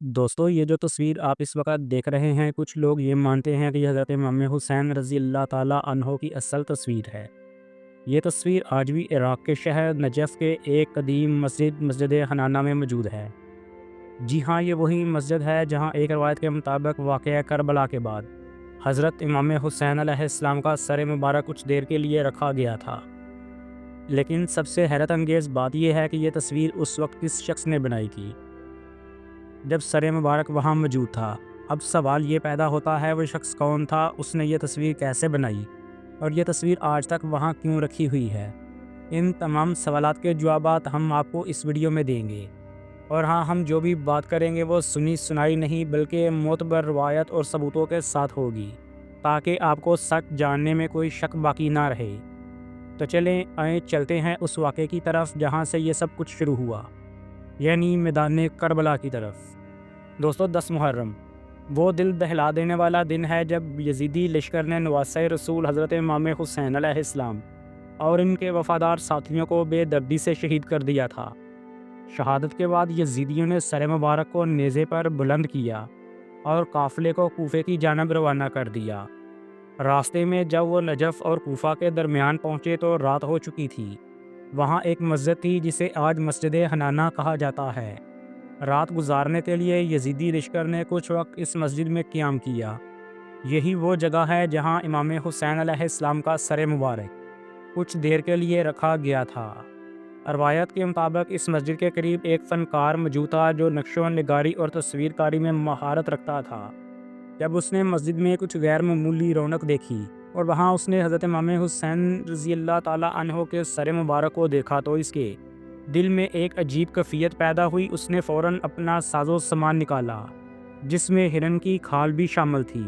दोस्तों, ये जो तस्वीर आप इस वक़्त देख रहे हैं, कुछ लोग ये मानते हैं कि हज़रत इमाम हुसैन रज़ी अल्लाह ताला अन्हो की असल तस्वीर है। ये तस्वीर आज भी इराक़ के शहर नजफ़ के एक कदीम मस्जिद हनाना में मौजूद है। जी हाँ, ये वही मस्जिद है जहाँ एक रवायत के मुताबिक वाक़या करबला के बाद हज़रत इमाम हुसैन अलैहिस्सलाम का सर मुबारक कुछ देर के लिए रखा गया था। लेकिन सबसे हैरत अंगेज़ बात यह है कि ये तस्वीर उस वक़्त किस शख्स ने बनाई थी, जब सर मुबारक वहाँ मौजूद था। अब सवाल ये पैदा होता है, वो शख्स कौन था, उसने ये तस्वीर कैसे बनाई और ये तस्वीर आज तक वहाँ क्यों रखी हुई है। इन तमाम सवालात के जवाबात हम आपको इस वीडियो में देंगे। और हाँ, हम जो भी बात करेंगे वो सुनी सुनाई नहीं बल्कि मोतबर रवायत और सबूतों के साथ होगी, ताकि आपको सच जानने में कोई शक बाकी ना रहे। तो चलें आए चलते हैं उस वाक़े की तरफ जहाँ से ये सब कुछ शुरू हुआ, यानी मैदान करबला की तरफ। दोस्तों, 10 मुहर्रम वो दिल दहला देने वाला दिन है जब यजीदी लश्कर ने नवासे रसूल हज़रत इमाम हुसैन अलैहिस्सलाम और इनके वफ़ादार साथियों को बेदर्दी से शहीद कर दिया था। शहादत के बाद यजीदियों ने सर मुबारक को नेज़े पर बुलंद किया और काफ़िले को कूफे की जानब रवाना कर दिया। रास्ते में जब वो नजफ़ और कूफा के दरमियान पहुँचे तो रात हो चुकी थी। वहाँ एक मस्जिद थी जिसे आज मस्जिद हनाना कहा जाता है। रात गुजारने के लिए यजीदी लश्कर ने कुछ वक्त इस मस्जिद में क़याम किया। यही वो जगह है जहाँ इमाम हुसैन अलैहिस्सलाम का सर मुबारक कुछ देर के लिए रखा गया था। रवायत के मुताबिक इस मस्जिद के करीब एक फ़नकार मौजूद था जो नक्शो निगारी और तस्वीरकारी में महारत रखता था। जब उसने मस्जिद में कुछ गैर मामूली रौनक देखी और वहाँ उसने हज़रत इमाम हुसैन रज़ी अल्लाह ताला अन्हो के सर मुबारक को देखा तो इसके दिल में एक अजीब कैफियत पैदा हुई। उसने फ़ौरन अपना साजो सामान निकाला, जिसमें हिरन की खाल भी शामिल थी,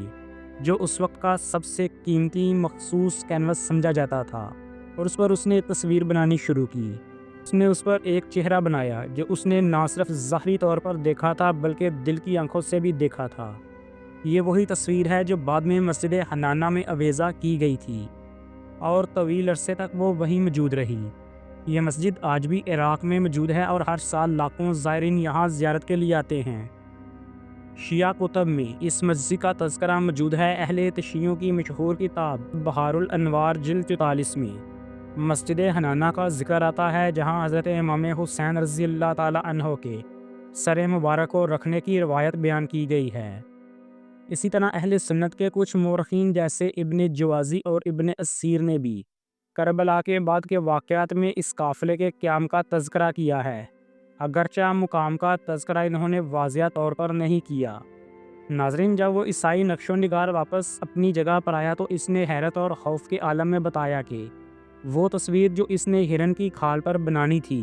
जो उस वक्त का सबसे कीमती मखसूस कैनवस समझा जाता था, और उस पर उसने तस्वीर बनानी शुरू की। उसने उस पर एक चेहरा बनाया जो उसने ना सिर्फ ज़ाहरी तौर पर देखा था बल्कि दिल की आंखों से भी देखा था। ये वही तस्वीर है जो बाद में मस्जिद हनाना में अवेज़ा की गई थी और तवील अरसे तक वो वहीं मौजूद रही। ये मस्जिद आज भी इराक़ में मौजूद है और हर साल लाखों ज़ायरीन यहाँ ज़ियारत के लिए आते हैं। शिया कुतब में इस मस्जिद का तज़किरा मौजूद है। अहले तशय्युअ की मशहूर किताब बहारुल अनवार जिल्द 44 में मस्जिद हनाना का जिक्र आता है, जहाँ हज़रत इमाम हुसैन रज़ी अल्लाह ताला अन्हो के सर मुबारक को रखने की रवायत बयान की गई है। इसी तरह अहले सुन्नत के कुछ मौरख़ीन जैसे इब्न जवाज़ी और इब्न असीर ने भी करबला के बाद के वाक़यात में इस काफ़िले के क़याम का तज़किरा किया है, अगरचे मुकाम का तज़किरा इन्होंने वाज़िया तौर पर नहीं किया। नाज़रीन, जब वो ईसाई नक्शो निगार वापस अपनी जगह पर आया तो इसने हैरत और खौफ के आलम में बताया कि वो तस्वीर जो इसने हिरन की खाल पर बनानी थी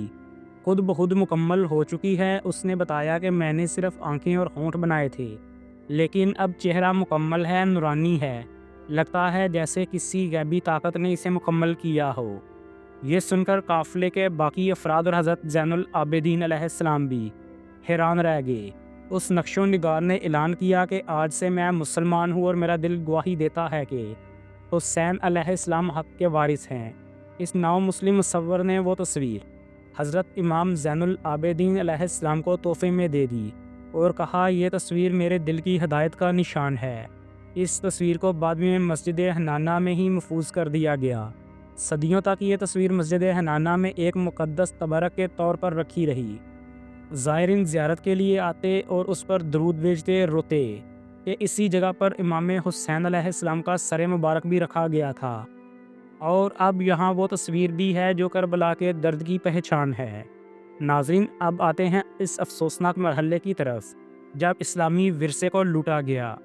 खुद ब खुद मुकम्मल हो चुकी है। उसने बताया कि मैंने सिर्फ आंखें और होंठ बनाए थे, लेकिन अब चेहरा मुकम्मल है, नूरानी है, लगता है जैसे किसी गैबी ताकत ने इसे मुकम्मल किया हो। ये सुनकर काफ़िले के बाकी अफराद और हज़रत ज़ैनुल आबिदीन अलैहिस्सलाम भी हैरान रह गए। उस नक्शो निगार ने ऐलान किया कि आज से मैं मुसलमान हूँ और मेरा दिल गवाही देता है कि हुसैन अलैहिस्सलाम हक़ के वारिस हैं। इस नाव मुस्लिम मुसव्वर ने वो तस्वीर हज़रत इमाम ज़ैनुल आबिदीन अलैहिस्सलाम को तोहफ़े में दे दी और कहा, ये तस्वीर मेरे दिल की हिदायत का निशान है। इस तस्वीर को बाद में मस्जिद हनाना में ही महफूज कर दिया गया। सदियों तक ये तस्वीर मस्जिद हनाना में एक मुक़द्दस तबरक के तौर पर रखी रही। ज़ायरीन ज़ियारत के लिए आते और उस पर दरूद भेजते, रोते कि इसी जगह पर इमाम हुसैन अलैहिस्सलाम का सर मुबारक भी रखा गया था। और अब यहाँ वो तस्वीर भी है जो करबला के दर्द की पहचान है। नाज़रीन, अब आते हैं इस अफसोसनाक मरहले की तरफ जब इस्लामी विरसे को लूटा गया।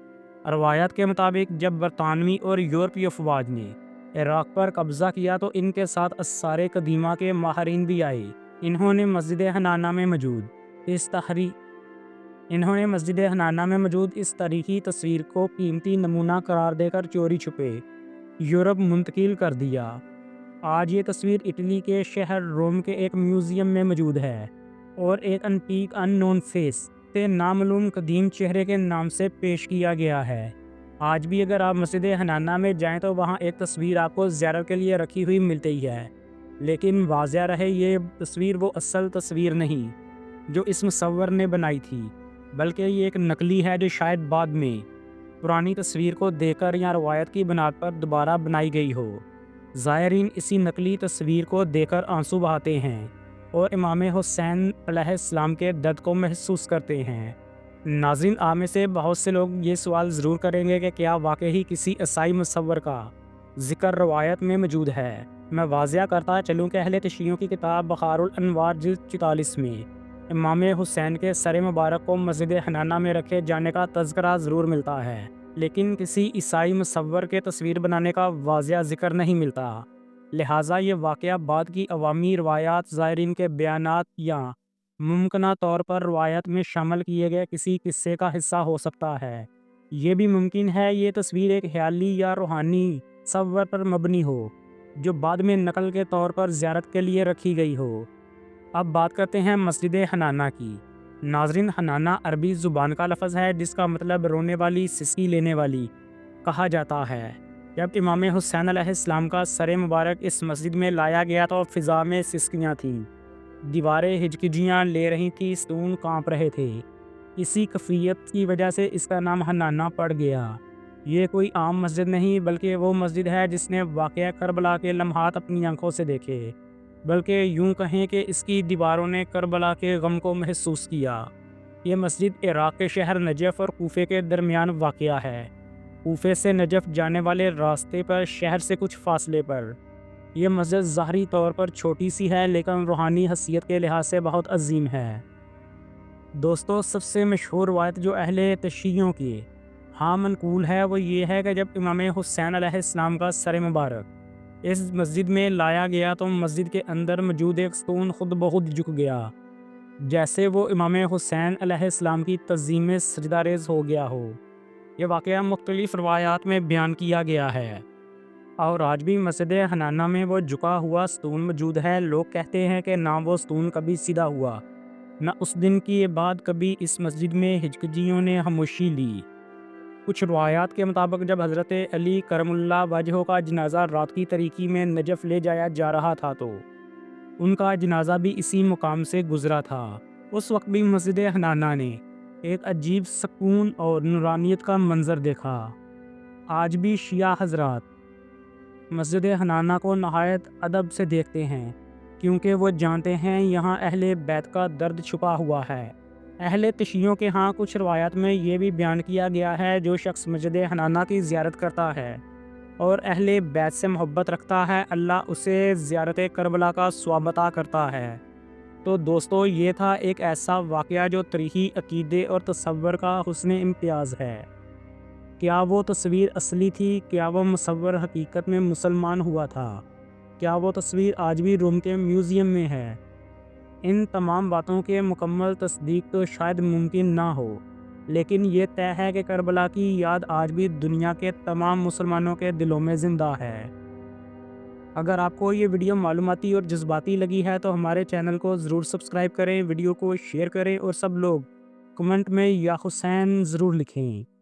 रवायत के मुताबिक जब बरतानवी और यूरोपीय अफवाज ने इराक़ पर कब्ज़ा किया तो इनके साथ अस्सारे कदीमा के माहरीन भी आए। इन्होंने मस्जिद हनाना में मौजूद इस तारीख़ी तस्वीर को कीमती नमूना करार देकर चोरी छुपे यूरोप मुंतकिल कर दिया। आज ये तस्वीर इटली के शहर रोम के एक म्यूज़ियम में मौजूद है और एक एंटीक अननोन फेस से नामालूम कदीम चेहरे के नाम से पेश किया गया है। आज भी अगर आप मस्जिद हनाना में जाएं तो वहाँ एक तस्वीर आपको ज़ियारत के लिए रखी हुई मिलती है, लेकिन वाज़िया रहे ये तस्वीर वो असल तस्वीर नहीं जो इस मुसव्वर ने बनाई थी। بلکہ یہ ایک نقلی ہے جو شاید بعد میں پرانی تصویر کو دیکھ کر یا روایت کی بنیاد پر دوبارہ بنائی گئی ہو۔ زائرین اسی نقلی تصویر کو دیکھ کر آنسو بہاتے ہیں اور امام حسین علیہ السلام کے درد کو محسوس کرتے ہیں۔ ناظرین، آپ میں سے بہت سے لوگ یہ سوال ضرور کریں گے کہ کیا واقعی کسی عیسائی مصور کا ذکر روایت میں موجود ہے؟ میں واضح کرتا چلوں کہ اہل تشیعوں کی کتاب بخار الانوار جلد 44 میں امام حسین کے سر مبارک کو مسجد حنانہ میں رکھے جانے کا تذکرہ ضرور ملتا ہے، لیکن کسی عیسائی مصور کے تصویر بنانے کا واضح ذکر نہیں ملتا۔ لہٰذا یہ واقعہ بعد کی عوامی روایات، زائرین کے بیانات یا ممکنہ طور پر روایت میں شامل کیے گئے کسی قصے کا حصہ ہو سکتا ہے۔ یہ بھی ممکن ہے یہ تصویر ایک خیالی یا روحانی تصور پر مبنی ہو جو بعد میں نقل کے طور پر زیارت کے لیے رکھی گئی ہو۔ اب بات کرتے ہیں مسجد حنانہ کی۔ ناظرین، حنانہ عربی زبان کا لفظ ہے جس کا مطلب رونے والی، سسکی لینے والی کہا جاتا ہے۔ جب امام حسین علیہ السلام کا سر مبارک اس مسجد میں لایا گیا تو فضا میں سسکیاں تھیں، دیواریں ہچکیاں لے رہی تھیں، ستون کانپ رہے تھے۔ اسی کیفیت کی وجہ سے اس کا نام حنانہ پڑ گیا۔ یہ کوئی عام مسجد نہیں بلکہ وہ مسجد ہے جس نے واقعہ کربلا کے لمحات اپنی آنکھوں سے دیکھے، بلکہ یوں کہیں کہ اس کی دیواروں نے کربلا کے غم کو محسوس کیا۔ یہ مسجد عراق کے شہر نجف اور کوفے کے درمیان واقع ہے۔ کوفے سے نجف جانے والے راستے پر شہر سے کچھ فاصلے پر یہ مسجد ظاہری طور پر چھوٹی سی ہے لیکن روحانی حیثیت کے لحاظ سے بہت عظیم ہے۔ دوستو، سب سے مشہور روایت جو اہل تشیعوں کی منقول ہے وہ یہ ہے کہ جب امام حسین علیہ السلام کا سر مبارک اس مسجد میں لایا گیا تو مسجد کے اندر موجود ایک ستون خود بخود جھک گیا، جیسے وہ امام حسین علیہ السلام کی تعظیم میں سجدہ ریز ہو گیا ہو۔ یہ واقعہ مختلف روایات میں بیان کیا گیا ہے اور آج بھی مسجد حنانہ میں وہ جھکا ہوا ستون موجود ہے۔ لوگ کہتے ہیں کہ نہ وہ ستون کبھی سیدھا ہوا، نہ اس دن کے بعد کبھی اس مسجد میں ہچکیوں نے خاموشی لی۔ کچھ روایات کے مطابق جب حضرت علی کرم اللہ وجہہ کا جنازہ رات کی تاریکی میں نجف لے جایا جا رہا تھا تو ان کا جنازہ بھی اسی مقام سے گزرا تھا۔ اس وقت بھی مسجد حنانہ نے ایک عجیب سکون اور نورانیت کا منظر دیکھا۔ آج بھی شیعہ حضرات مسجد حنانہ کو نہایت ادب سے دیکھتے ہیں کیونکہ وہ جانتے ہیں یہاں اہل بیت کا درد چھپا ہوا ہے۔ اہل تشیعوں کے ہاں کچھ روایات میں یہ بھی بیان کیا گیا ہے جو شخص مسجد حنانہ کی زیارت کرتا ہے اور اہل بیت سے محبت رکھتا ہے، اللہ اسے زیارت کربلا کا ثواب عطا کرتا ہے۔ تو دوستو، یہ تھا ایک ایسا واقعہ جو تاریخی عقیدے اور تصور کا حسن امتیاز ہے۔ کیا وہ تصویر اصلی تھی؟ کیا وہ مصور حقیقت میں مسلمان ہوا تھا؟ کیا وہ تصویر آج بھی روم کے میوزیم میں ہے؟ ان تمام باتوں کے مکمل تصدیق تو شاید ممکن نہ ہو، لیکن یہ طے ہے کہ کربلا کی یاد آج بھی دنیا کے تمام مسلمانوں کے دلوں میں زندہ ہے۔ اگر آپ کو یہ ویڈیو معلوماتی اور جذباتی لگی ہے تو ہمارے چینل کو ضرور سبسکرائب کریں، ویڈیو کو شیئر کریں اور سب لوگ کمنٹ میں یا حسین ضرور لکھیں۔